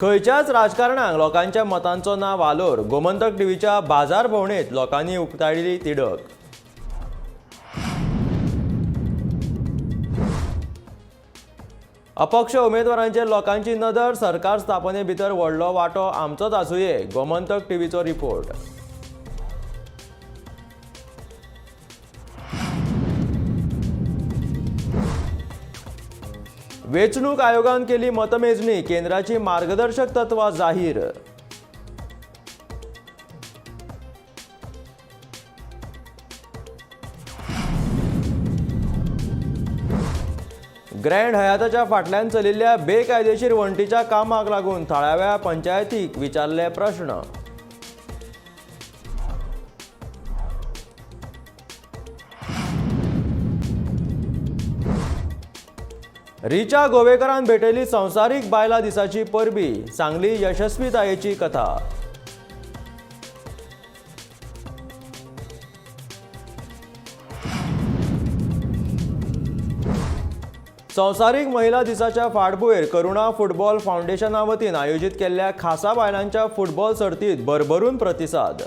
खयच्याच राजकारणाक लोकांच्या मतांचो ना वालोर. गोमंतक टीव्हीच्या बाजार भोंवडेंत लोकांनी उक्ताडिली तिडक. अपक्ष उमेदवारांचेर लोकांची नदर. सरकार स्थापने भितर व्हडलो वांटो आमचोच आसुये. गोमंतक टीव्हीचो रिपोर्ट. वेंचणूक आयोगान केली मतमेजणी. केंद्राची मार्गदर्शक तत्वां जाहीर. ग्रँड हयाताच्या फाटल्यान चलिल्ल्या बेकायदेशीर वणटीच्या कामाक लागून थळाव्या पंचायतीक विचारले प्रश्न. रिचा गोवेकरान भेटयली संवसारीक बायलां दिसाची परबी. सांगली यशस्वीतायेची कथा. संवसारीक महिला दिसाच्या फाटभुंयेर करुणा फुटबॉल फाउंडेशना वतीन आयोजीत केल्ल्या खासा बायलांच्या फुटबॉल सर्तीत भरभरून प्रतिसाद.